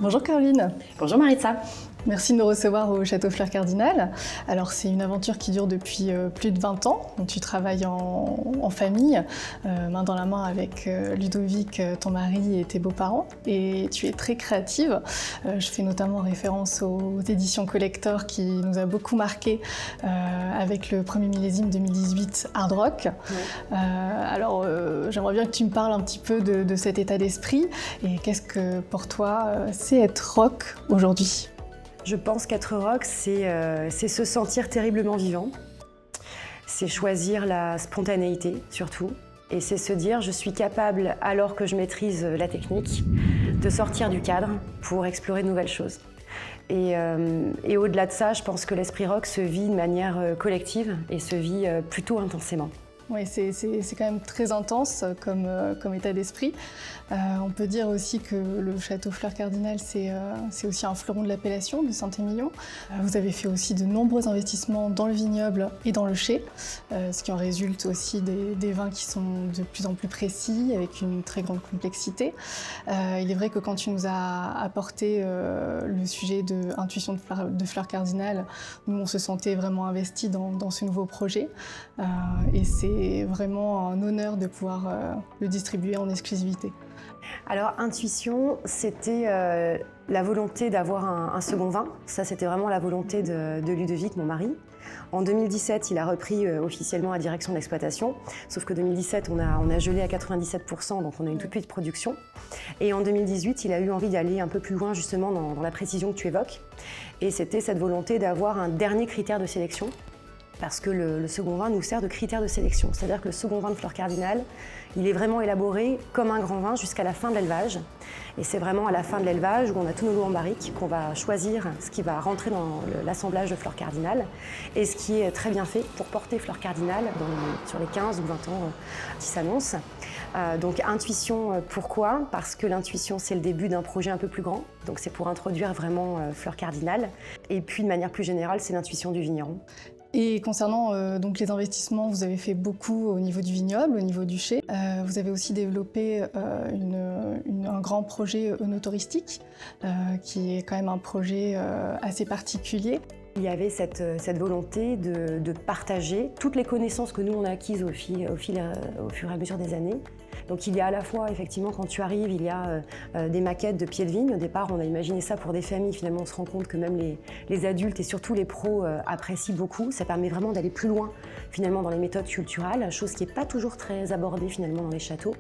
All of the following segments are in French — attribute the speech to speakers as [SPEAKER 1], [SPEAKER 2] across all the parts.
[SPEAKER 1] Bonjour Caroline.
[SPEAKER 2] Bonjour Maritza.
[SPEAKER 1] Merci de nous recevoir au Château Fleur Cardinal. Alors c'est une aventure qui dure depuis plus de 20 ans. Donc, tu travailles en famille, main dans la main avec Ludovic, ton mari et tes beaux-parents. Et tu es très créative. Je fais notamment référence aux éditions Collector qui nous a beaucoup marqué avec le premier millésime 2018 Hard Rock. Ouais. Alors j'aimerais bien que tu me parles un petit peu de cet état d'esprit et qu'est-ce que pour toi c'est être rock aujourd'hui ?
[SPEAKER 2] Je pense qu'être rock, c'est se sentir terriblement vivant. C'est choisir la spontanéité, surtout. Et c'est se dire, je suis capable, alors que je maîtrise la technique, de sortir du cadre pour explorer de nouvelles choses. Et au-delà de ça, je pense que l'esprit rock se vit de manière collective et se vit plutôt intensément.
[SPEAKER 1] Oui, c'est quand même très intense comme état d'esprit. On peut dire aussi que le Château Fleur Cardinal, c'est aussi un fleuron de l'appellation de Saint-Émilion. Vous avez fait aussi de nombreux investissements dans le vignoble et dans le chai, ce qui en résulte aussi des vins qui sont de plus en plus précis, avec une très grande complexité. Il est vrai que quand tu nous as apporté le sujet de Intuition de Fleur Cardinal, nous on se sentait vraiment investis dans ce nouveau projet. Et c'est vraiment un honneur de pouvoir le distribuer en exclusivité.
[SPEAKER 2] Alors, Intuition, c'était la volonté d'avoir un second vin. Ça, c'était vraiment la volonté de Ludovic, mon mari. En 2017, il a repris officiellement la direction de l'exploitation. Sauf que 2017, on a gelé à 97%, donc on a une toute petite production. Et en 2018, il a eu envie d'aller un peu plus loin, justement, dans la précision que tu évoques. Et c'était cette volonté d'avoir un dernier critère de sélection. Parce que le second vin nous sert de critère de sélection. C'est-à-dire que le second vin de Fleur Cardinal, il est vraiment élaboré comme un grand vin jusqu'à la fin de l'élevage. Et c'est vraiment à la fin de l'élevage où on a tous nos lots en barrique qu'on va choisir ce qui va rentrer dans l'assemblage de Fleur Cardinal et ce qui est très bien fait pour porter Fleur Cardinal sur les 15 ou 20 ans qui s'annoncent. Donc Intuition, pourquoi ? Parce que l'intuition, c'est le début d'un projet un peu plus grand. Donc c'est pour introduire vraiment Fleur Cardinal. Et puis de manière plus générale, c'est l'intuition du vigneron.
[SPEAKER 1] Et concernant donc les investissements, vous avez fait beaucoup au niveau du vignoble, au niveau du chai. Vous avez aussi développé un grand projet œnotouristique, qui est quand même un projet assez particulier.
[SPEAKER 2] Il y avait cette volonté de partager toutes les connaissances que nous on a acquises au fur et à mesure des années. Donc il y a à la fois, effectivement, quand tu arrives, il y a des maquettes de pieds de vigne. Au départ, on a imaginé ça pour des familles. Finalement, on se rend compte que même les adultes et surtout les pros apprécient beaucoup. Ça permet vraiment d'aller plus loin, finalement, dans les méthodes culturales, chose qui n'est pas toujours très abordée, finalement, dans les châteaux.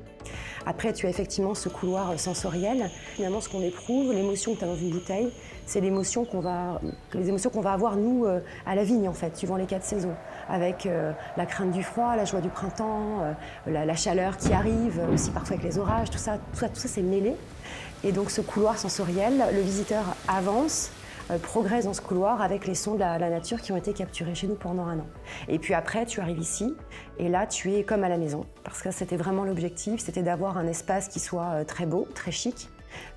[SPEAKER 2] Après, tu as effectivement ce couloir sensoriel. Finalement, ce qu'on éprouve, l'émotion que tu as dans une bouteille, c'est les émotions qu'on va avoir, nous, à la vigne, en fait, suivant les 4 saisons. Avec la crainte du froid, la joie du printemps, la chaleur qui arrive, aussi parfois avec les orages, tout ça c'est mêlé. Et donc ce couloir sensoriel, le visiteur avance, progresse dans ce couloir avec les sons de la nature qui ont été capturés chez nous pendant 1 an. Et puis après, tu arrives ici, et là, tu es comme à la maison. Parce que c'était vraiment l'objectif, c'était d'avoir un espace qui soit très beau, très chic,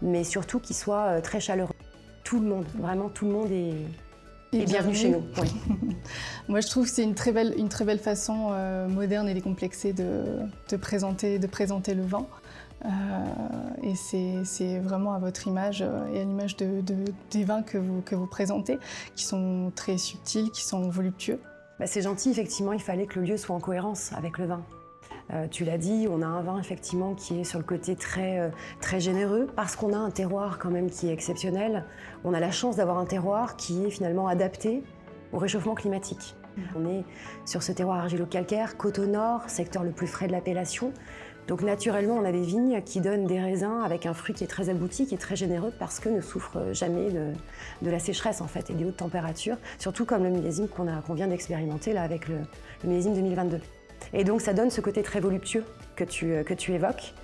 [SPEAKER 2] mais surtout qui soit très chaleureux. Tout le monde, vraiment tout le monde est bienvenue chez nous. Oui.
[SPEAKER 1] Moi, je trouve que c'est une très belle façon moderne et décomplexée de présenter le vin. Et c'est vraiment à votre image et à l'image des vins que vous présentez, qui sont très subtils, qui sont voluptueux.
[SPEAKER 2] C'est gentil, effectivement, il fallait que le lieu soit en cohérence avec le vin. Tu l'as dit, on a un vin effectivement qui est sur le côté très généreux parce qu'on a un terroir quand même qui est exceptionnel. On a la chance d'avoir un terroir qui est finalement adapté au réchauffement climatique. On est sur ce terroir argilo-calcaire, côte au nord, secteur le plus frais de l'appellation. Donc naturellement, on a des vignes qui donnent des raisins avec un fruit qui est très abouti, qui est très généreux parce que ne souffre jamais de la sécheresse en fait et des hautes températures, surtout comme le millésime qu'on vient d'expérimenter là avec le millésime 2022. Et donc ça donne ce côté très voluptueux que tu évoques.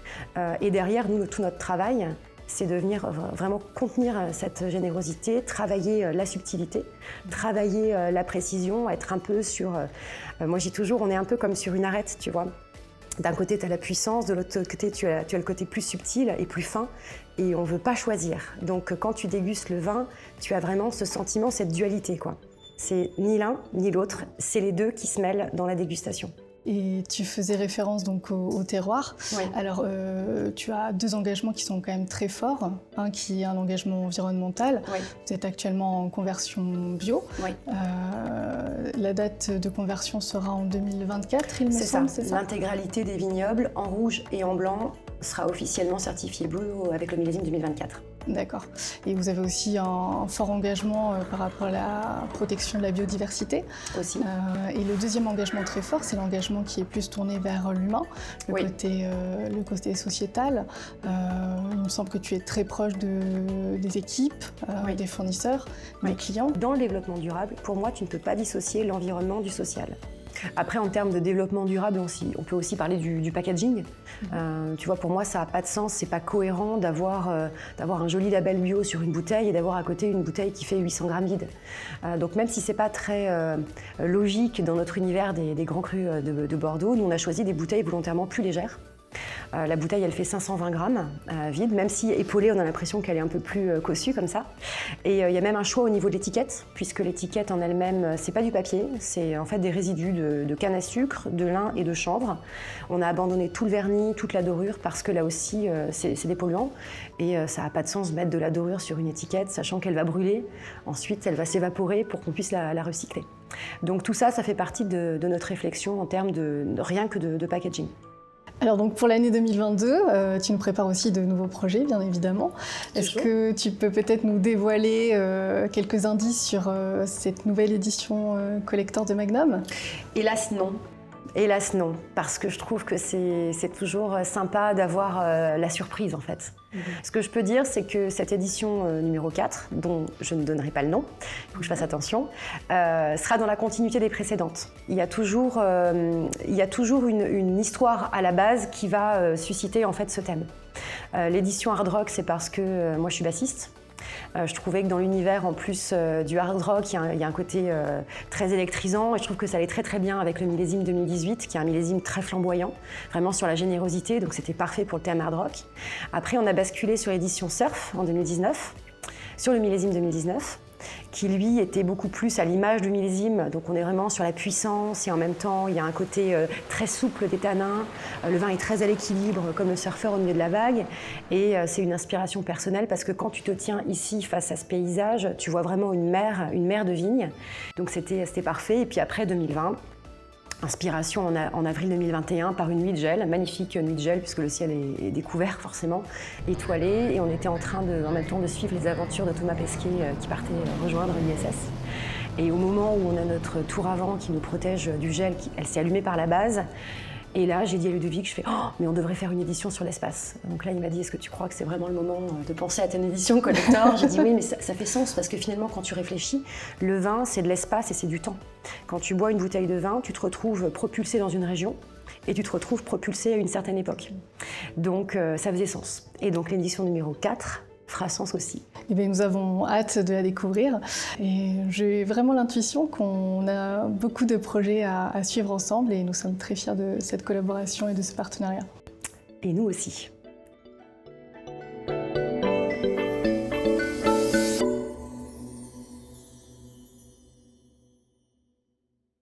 [SPEAKER 2] Et derrière, nous, tout notre travail, c'est de venir vraiment contenir cette générosité, travailler la subtilité, travailler la précision, être un peu sur... moi, je dis toujours, on est un peu comme sur une arête, tu vois. D'un côté, tu as la puissance, de l'autre côté, tu as le côté plus subtil et plus fin, et on ne veut pas choisir. Donc, quand tu dégustes le vin, tu as vraiment ce sentiment, cette dualité, quoi. C'est ni l'un ni l'autre, c'est les deux qui se mêlent dans la dégustation.
[SPEAKER 1] Et tu faisais référence donc au terroir.
[SPEAKER 2] Oui.
[SPEAKER 1] Alors, tu as 2 engagements qui sont quand même très forts. Un qui est un engagement environnemental.
[SPEAKER 2] Oui.
[SPEAKER 1] Vous êtes actuellement en conversion bio.
[SPEAKER 2] Oui.
[SPEAKER 1] La date de conversion sera en 2024, il me semble, c'est ça?
[SPEAKER 2] L'intégralité des vignobles en rouge et en blanc sera officiellement certifié bio avec le millésime 2024.
[SPEAKER 1] D'accord. Et vous avez aussi un fort engagement par rapport à la protection de la biodiversité.
[SPEAKER 2] Aussi.
[SPEAKER 1] Et le deuxième engagement très fort, c'est l'engagement qui est plus tourné vers l'humain, le côté sociétal. Il me semble que tu es très proche des équipes, des fournisseurs, des clients.
[SPEAKER 2] Dans le développement durable, pour moi, tu ne peux pas dissocier l'environnement du social. Après, en termes de développement durable, on peut aussi parler du packaging. Tu vois, pour moi, ça n'a pas de sens, c'est pas cohérent d'avoir un joli label bio sur une bouteille et d'avoir à côté une bouteille qui fait 800 grammes vide. Donc même si c'est pas très logique dans notre univers des grands crus de Bordeaux, nous on a choisi des bouteilles volontairement plus légères. La bouteille, elle fait 520 grammes vide, même si épaulée, on a l'impression qu'elle est un peu plus cossue comme ça. Et il y a même un choix au niveau de l'étiquette, puisque l'étiquette en elle-même, c'est pas du papier, c'est en fait des résidus de canne à sucre, de lin et de chanvre. On a abandonné tout le vernis, toute la dorure, parce que là aussi, c'est des polluants. Et ça n'a pas de sens de mettre de la dorure sur une étiquette, sachant qu'elle va brûler. Ensuite, elle va s'évaporer pour qu'on puisse la recycler. Donc tout ça, ça fait partie de notre réflexion en termes rien que de packaging.
[SPEAKER 1] Alors donc pour l'année 2022, tu nous prépares aussi de nouveaux projets, bien évidemment. Est-ce que tu peux peut-être nous dévoiler quelques indices sur cette nouvelle édition collector de Magnum?
[SPEAKER 2] Hélas non. Hélas non, parce que je trouve que c'est toujours sympa d'avoir la surprise en fait. Ce que je peux dire, c'est que cette édition numéro 4, dont je ne donnerai pas le nom, il faut que je fasse attention, sera dans la continuité des précédentes. Il y a toujours une histoire à la base qui va susciter en fait ce thème. L'édition hard rock, c'est parce que moi je suis bassiste. Je trouvais que dans l'univers en plus du hard rock, il y a un côté très électrisant et je trouve que ça allait très très bien avec le millésime 2018 qui est un millésime très flamboyant, vraiment sur la générosité, donc c'était parfait pour le thème hard rock. Après on a basculé sur l'édition surf en 2019, sur le millésime 2019, qui lui était beaucoup plus à l'image du millésime, donc on est vraiment sur la puissance et en même temps il y a un côté très souple des tanins, le vin est très à l'équilibre comme le surfeur au milieu de la vague et c'est une inspiration personnelle parce que quand tu te tiens ici face à ce paysage, tu vois vraiment une mer de vignes, donc c'était parfait. Et puis après 2020, inspiration en avril 2021 par une nuit de gel, magnifique nuit de gel puisque le ciel est découvert forcément, étoilé, et on était en train en même temps de suivre les aventures de Thomas Pesquet qui partait rejoindre l'ISS. Et au moment où on a notre tour avant qui nous protège du gel, elle s'est allumée par la base. Et là, j'ai dit à Ludovic, je fais « Oh, mais on devrait faire une édition sur l'espace ». Donc là, il m'a dit « Est-ce que tu crois que c'est vraiment le moment de penser à ta édition collector ?» J'ai dit « Oui, mais ça fait sens parce que finalement, quand tu réfléchis, le vin, c'est de l'espace et c'est du temps. Quand tu bois une bouteille de vin, tu te retrouves propulsé dans une région et tu te retrouves propulsé à une certaine époque. Donc ça faisait sens. Et donc l'édition numéro 4 fera sens aussi.
[SPEAKER 1] Eh bien, nous avons hâte de la découvrir et j'ai vraiment l'intuition qu'on a beaucoup de projets à suivre ensemble et nous sommes très fiers de cette collaboration et de ce partenariat.
[SPEAKER 2] Et nous aussi.